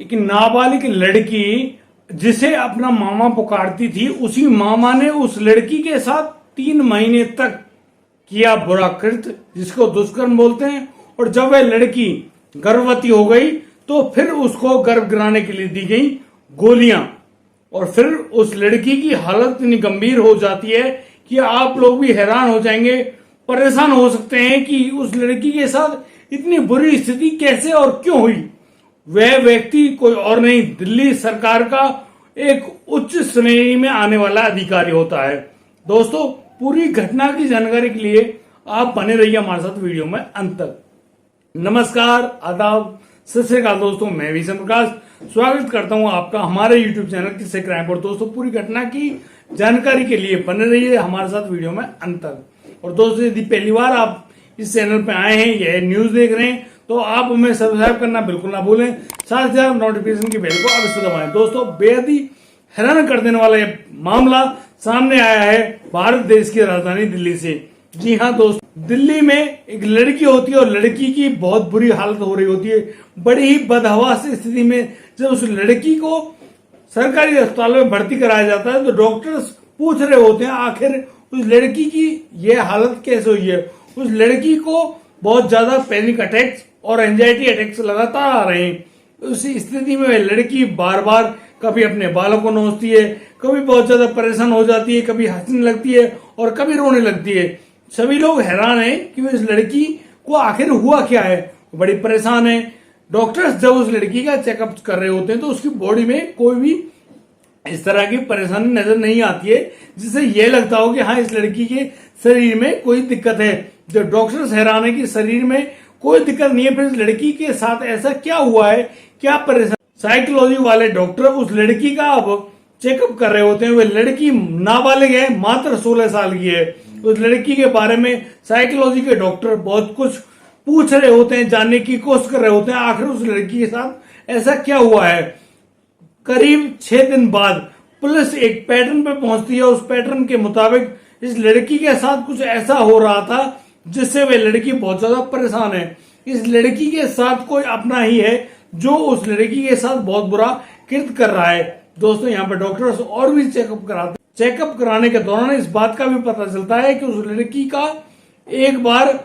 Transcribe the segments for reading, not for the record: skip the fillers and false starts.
एक नाबालिग लड़की जिसे अपना मामा पुकारती थी, उसी मामा ने उस लड़की के साथ 3 महीने तक किया बुरा कृत्य, जिसको दुष्कर्म बोलते हैं। और जब वह लड़की गर्भवती हो गई तो फिर उसको गर्भ गिराने के लिए दी गई गोलियां। और फिर उस लड़की की हालत इतनी गंभीर हो जाती है कि आप लोग भी हैरान हो जाएंगे, परेशान हो सकते हैं कि उस लड़की के साथ इतनी बुरी स्थिति कैसे और क्यों हुई। वह व्यक्ति कोई और नहीं, दिल्ली सरकार का एक उच्च श्रेणी में आने वाला अधिकारी होता है। दोस्तों, पूरी घटना की जानकारी के लिए आप बने रहिए हमारे साथ वीडियो में अंत तक। नमस्कार, आदाब, सत श्री अकाल दोस्तों, मैं विषम प्रकाश स्वागत करता हूं आपका हमारे YouTube चैनल किस्से क्राइम पर। दोस्तों, पूरी घटना की जानकारी के लिए बने रहिए हमारे साथ वीडियो में अंत तक। और दोस्तों, यदि पहली बार आप इस चैनल पे आए हैं, यह न्यूज देख रहे हैं, तो आप हमें सब्सक्राइब करना बिल्कुल ना भूलें। साथ ही साथ नोटिफिकेशन की बेल को अवश्य दबाएं। दोस्तों, बेहद ही हैरान कर देने वाला यह मामला सामने आया है भारत देश की राजधानी दिल्ली से। जी हाँ दोस्तों, दिल्ली में एक लड़की होती है और लड़की की बहुत बुरी हालत हो रही होती है। बड़ी ही बदहवास स्थिति में जब उस लड़की को सरकारी अस्पताल में भर्ती कराया जाता है तो डॉक्टर्स पूछ रहे होते हैं आखिर उस लड़की की यह हालत कैसे हुई है। उस लड़की को बहुत ज्यादा पैनिक अटैक्स और एंजाइटी अटैक्स लगातार आ रहे हैं। उस स्थिति में वह लड़की बार बार कभी अपने बालों को नोचती है, कभी बहुत ज्यादा परेशान हो जाती है, कभी हंसने लगती है और कभी रोने लगती है। सभी लोग हैरान हैं कि इस लड़की को आखिर हुआ क्या है, बड़ी परेशान है। डॉक्टर्स जब उस लड़की का चेकअप कर रहे होते हैं तो उसकी बॉडी में कोई भी इस तरह की परेशानी नजर नहीं आती है जिससे यह लगता हो कि हाँ, इस लड़की के शरीर में कोई दिक्कत है। जब डॉक्टर्स हैरान है कि शरीर में कोई दिक्कत नहीं है, फिर इस लड़की के साथ ऐसा क्या हुआ है, क्या परेशानी। साइकोलॉजी वाले डॉक्टर उस लड़की का अब चेकअप कर रहे होते हैं। वह लड़की नाबालिग है, मात्र 16 साल की है। उस लड़की के बारे में साइकोलॉजी के डॉक्टर बहुत कुछ पूछ रहे होते हैं, जानने की कोशिश कर रहे होते हैं आखिर उस लड़की के साथ ऐसा क्या हुआ है। करीब 6 दिन बाद पुलिस एक पैटर्न पे पहुंचती है। उस पैटर्न के मुताबिक इस लड़की के साथ कुछ ऐसा हो रहा था जिससे वह लड़की बहुत ज्यादा परेशान है। इस लड़की के साथ कोई अपना ही है जो उस लड़की के साथ बहुत बुरा कृत्य कर रहा है। दोस्तों, यहाँ पर डॉक्टर्स और भी चेकअप कराते। चेकअप कराने के दौरान इस बात का भी पता चलता है कि उस लड़की का एक बार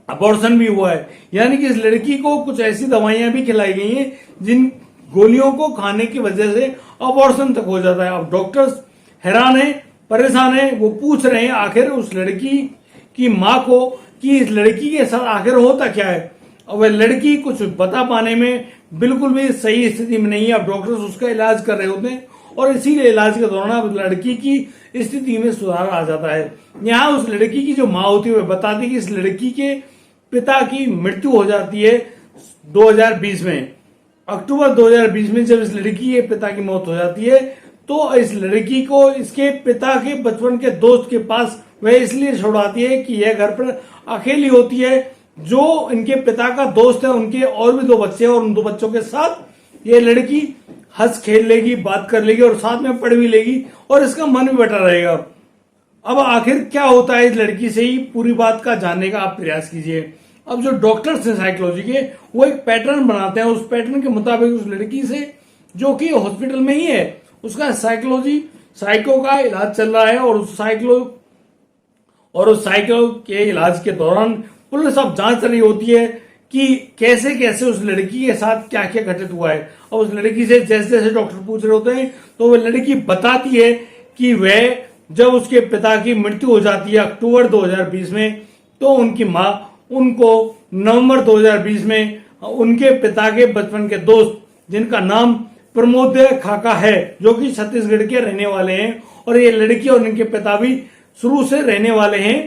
अबॉर्शन भी हुआ है, यानी कि इस लड़की को कुछ ऐसी दवाइयां भी खिलाई गई हैं जिन गोलियों को खाने की वजह से अबॉर्शन तक हो जाता है। अब डॉक्टर्स हैरान है, परेशान है। वो पूछ रहे हैं आखिर उस लड़की की माँ को कि इस लड़की के साथ आखिर होता क्या है। और वह लड़की कुछ बता पाने में बिल्कुल भी सही स्थिति में नहीं है। अब डॉक्टर्स उसका इलाज कर रहे होते हैं और इसीलिए इलाज के दौरान अब लड़की की स्थिति में सुधार आ जाता है। यहाँ उस लड़की की जो माँ होती है वह बताती है कि इस लड़की के पिता की मृत्यु हो जाती है 2020 में। अक्टूबर 2020 में जब इस लड़की के पिता की मौत हो जाती है तो इस लड़की को इसके पिता के बचपन के दोस्त के पास वह इसलिए छोड़ाती है कि यह घर पर अकेली होती है। जो इनके पिता का दोस्त है, उनके और भी 2 बच्चे हैं और उन 2 बच्चों के साथ ये लड़की हंस खेल लेगी, बात कर लेगी और साथ में पढ़ भी लेगी और इसका मन भी बटा रहेगा। अब आखिर क्या होता है इस लड़की से ही पूरी बात का जानने का आप प्रयास कीजिए। अब जो डॉक्टर्स हैं साइकोलॉजी के, वो एक पैटर्न बनाते हैं। उस पैटर्न के मुताबिक उस लड़की से, जो कि हॉस्पिटल में ही है, उसका साइको का इलाज चल रहा है। और उस साइको के इलाज के दौरान पुलिस अब जांच रही होती है कि कैसे कैसे उस लड़की के साथ क्या क्या घटित हुआ है। और उस लड़की से जैसे जैसे डॉक्टर पूछ रहे होते हैं तो वह लड़की बताती है कि वह जब उसके पिता की मृत्यु हो जाती है अक्टूबर 2020 में, तो उनकी माँ उनको नवंबर 2020 में उनके पिता के बचपन के दोस्त, जिनका नाम प्रमोद खाका है, जो कि छत्तीसगढ़ के रहने वाले हैं, और ये लड़की और इनके पिता भी शुरू से रहने वाले हैं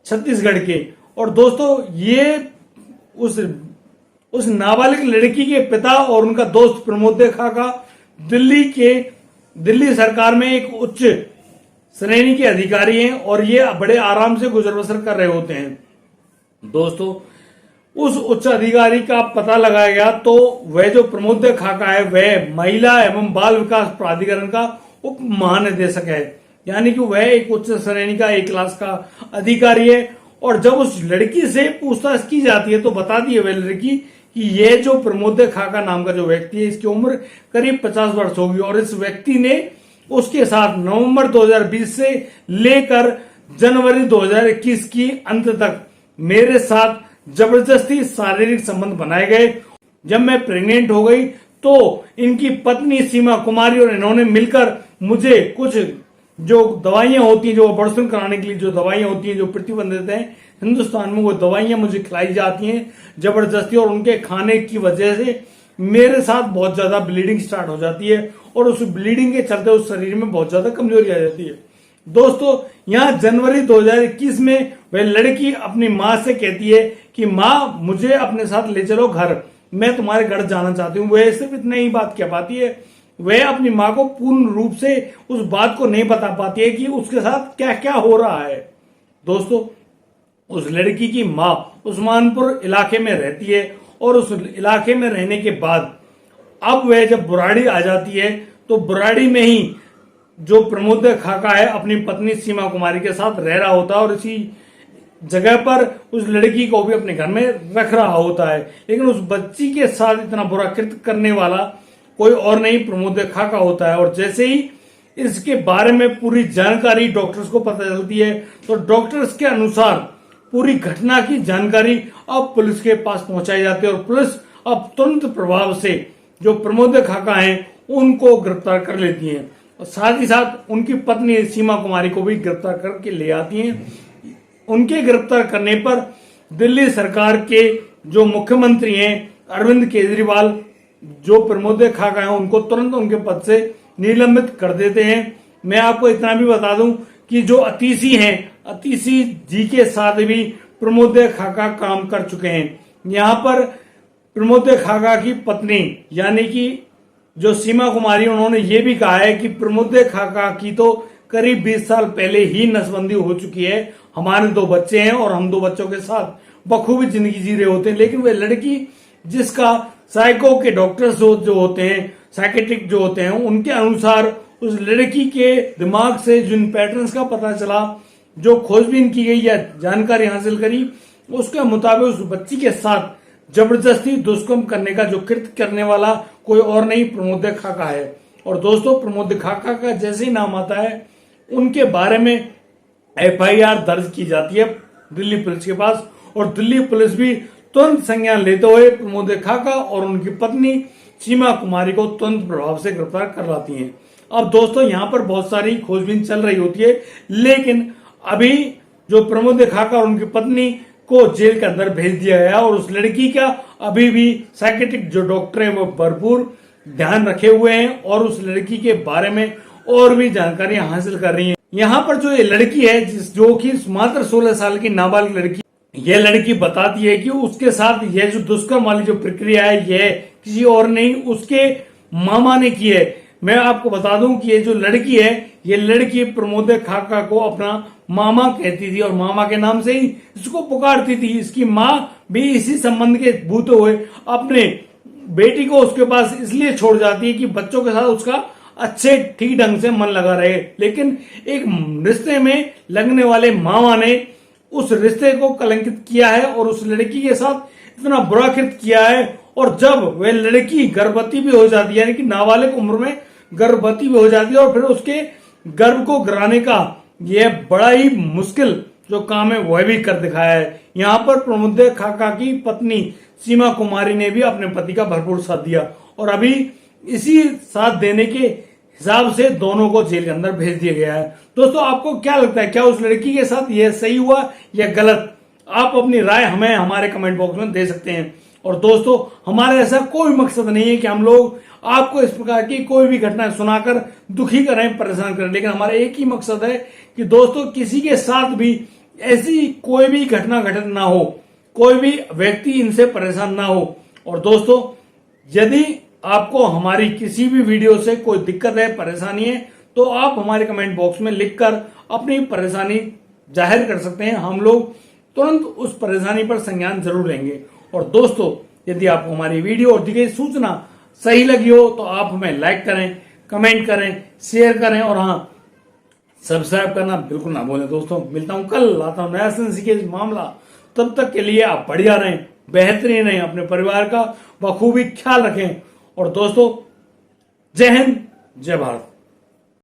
छत्तीसगढ़ के। और दोस्तों, ये उस नाबालिग लड़की के पिता और उनका दोस्त प्रमोद खाका दिल्ली सरकार में एक उच्च श्रेणी के अधिकारी हैं और ये बड़े आराम से गुजर बसर कर रहे होते हैं। दोस्तों, उस उच्च अधिकारी का पता लगाया गया तो वह जो प्रमोद खाका है वह महिला एवं बाल विकास प्राधिकरण का उप महानिदेशक है, यानी कि वह एक उच्च श्रेणी का एक क्लास का अधिकारी है। और जब उस लड़की से पूछताछ की जाती है तो बताती है वह लड़की कि ये जो प्रमोद खाका नाम का जो व्यक्ति है, इसकी उम्र करीब 50 वर्ष होगी और इस व्यक्ति ने उसके साथ नवंबर 2020 से लेकर जनवरी 2021 की अंत तक मेरे साथ जबरदस्ती शारीरिक संबंध बनाए गए। जब मैं प्रेग्नेंट हो गई तो इनकी पत्नी सीमा कुमारी और इन्होंने मिलकर मुझे कुछ जो दवाइयां होती हैं, जो अबॉर्शन कराने के लिए जो दवाइयां होती हैं, जो प्रतिबंधित हैं हिंदुस्तान में, वो दवाइयां मुझे खिलाई जाती हैं जबरदस्ती। और उनके खाने की वजह से मेरे साथ बहुत ज्यादा ब्लीडिंग स्टार्ट हो जाती है और उस ब्लीडिंग के चलते उस शरीर में बहुत ज्यादा कमजोरी आ जाती है। दोस्तों, यहाँ जनवरी 2021 में वह लड़की अपनी माँ से कहती है कि माँ, मुझे अपने साथ ले चलो घर, मैं तुम्हारे घर जाना चाहती हूँ। वह सिर्फ इतनी ही बात कह पाती है, वह अपनी माँ को पूर्ण रूप से उस बात को नहीं बता पाती है कि उसके साथ क्या क्या हो रहा है। दोस्तों, उस लड़की की माँ उस्मानपुर इलाके में रहती है और उस इलाके में रहने के बाद अब वह जब बुराड़ी आ जाती है तो बुराड़ी में ही जो प्रमोद खाका है अपनी पत्नी सीमा कुमारी के साथ रह रहा होता है और इसी जगह पर उस लड़की को भी अपने घर में रख रहा होता है। लेकिन उस बच्ची के साथ इतना बुरा कृत्य करने वाला कोई और नहीं, प्रमोद खाका होता है। और जैसे ही इसके बारे में पूरी जानकारी डॉक्टर्स को पता चलती है तो डॉक्टर्स के अनुसार पूरी घटना की जानकारी अब पुलिस के पास पहुंचाई जाती है और पुलिस अब तुरंत प्रभाव से जो प्रमोद खाका हैं उनको गिरफ्तार कर लेती है और साथ ही साथ उनकी पत्नी सीमा कुमारी को भी गिरफ्तार करके ले आती हैं। उनके गिरफ्तार करने पर दिल्ली सरकार के जो मुख्यमंत्री हैं अरविंद केजरीवाल, जो प्रमोद खाका हैं उनको तुरंत उनके पद से निलंबित कर देते हैं। मैं आपको इतना भी बता दूं कि जो अतीशी हैं, अतीशी जी के साथ भी प्रमोद खाका काम कर चुके हैं। यहाँ पर प्रमोद खाका की पत्नी यानी कि जो सीमा कुमारी, उन्होंने ये भी कहा है कि प्रमोद खाका की तो करीब 20 साल पहले ही नसबंदी हो चुकी है, हमारे 2 बच्चे हैं और हम 2 बच्चों के साथ बखूबी जिंदगी जी रहे होते हैं। लेकिन वह लड़की जिसका साइको के डॉक्टर्स जो होते हैं, साइकेट्रिक जो होते हैं, उनके अनुसार उस लड़की के दिमाग से जिन पैटर्न्स का पता चला, जो खोजबीन की गई या जानकारी हासिल करी, उसके मुताबिक उस बच्ची के साथ जबरदस्ती दुष्कर्म करने का जो कृत्य करने वाला कोई और नहीं, प्रमोद खाका है। और दोस्तों, प्रमोद खाका का जैसे ही नाम आता है उनके बारे में FIR दर्ज की जाती है दिल्ली पुलिस के पास और दिल्ली पुलिस भी तुरंत संज्ञान लेते हुए प्रमोद खाका और उनकी पत्नी सीमा कुमारी को तुरंत प्रभाव से गिरफ्तार कर लाती हैं। अब दोस्तों, यहाँ पर बहुत सारी खोजबीन चल रही होती है, लेकिन अभी जो प्रमोद खाका और उनकी पत्नी को जेल के अंदर भेज दिया गया और उस लड़की का अभी भी साइकेट्रिक जो डॉक्टर है वो भरपूर ध्यान रखे हुए हैं और उस लड़की के बारे में और भी जानकारी हासिल कर रही है। यहाँ पर जो ये लड़की है जो कि मात्र 16 साल की नाबालिग लड़की, यह लड़की बताती है कि उसके साथ यह जो दुष्कर्म वाली जो प्रक्रिया है यह किसी और नहीं, उसके मामा ने की है। मैं आपको बता दूं कि ये जो लड़की है, ये लड़की प्रमोद खाका को अपना मामा कहती थी और मामा के नाम से ही इसको पुकारती थी। इसकी माँ भी इसी संबंध के भूत हुए अपने बेटी को उसके पास इसलिए छोड़ जाती है कि बच्चों के साथ उसका अच्छे ठीक ढंग से मन लगा रहे। लेकिन एक रिश्ते में लगने वाले मामा ने उस रिश्ते को कलंकित किया है और उस लड़की के साथ इतना बुरा कृत्य किया है। और जब वह लड़की गर्भवती भी हो जाती है, यानी कि नाबालिग उम्र में गर्भवती भी हो जाती है और फिर उसके गर्भ को गिराने का यह बड़ा ही मुश्किल जो काम है वह भी कर दिखाया है। यहाँ पर प्रमोद खाका की पत्नी सीमा कुमारी ने भी अपने पति का भरपूर साथ दिया और अभी इसी साथ देने के हिसाब से दोनों को जेल के अंदर भेज दिया गया है। दोस्तों, आपको क्या लगता है, क्या उस लड़की के साथ यह सही हुआ या गलत? आप अपनी राय हमें हमारे कमेंट बॉक्स में दे सकते हैं। और दोस्तों, हमारा ऐसा कोई मकसद नहीं है कि हम लोग आपको इस प्रकार की कोई भी घटना सुनाकर दुखी करें, परेशान करें, लेकिन हमारा एक ही मकसद है कि दोस्तों किसी के साथ भी ऐसी कोई भी घटना घटित ना हो, कोई भी व्यक्ति इनसे परेशान ना हो। और दोस्तों, यदि आपको हमारी किसी भी वीडियो से कोई दिक्कत है, परेशानी है, तो आप हमारे कमेंट बॉक्स में लिखकर अपनी परेशानी जाहिर कर सकते हैं। हम लोग तुरंत उस परेशानी पर संज्ञान जरूर लेंगे। और दोस्तों, यदि आपको हमारी वीडियो और दी गई सूचना सही लगी हो तो आप हमें लाइक करें, कमेंट करें, शेयर करें और हाँ, सब्सक्राइब करना बिल्कुल ना भूलें। दोस्तों, मिलता हूं कल, लाता हूं नया सेंसिटिव मामला। तब तक के लिए आप बढ़िया रहें, बेहतरीन रहें, अपने परिवार का बखूबी ख्याल रखें। और दोस्तों, जय हिंद, जय भारत।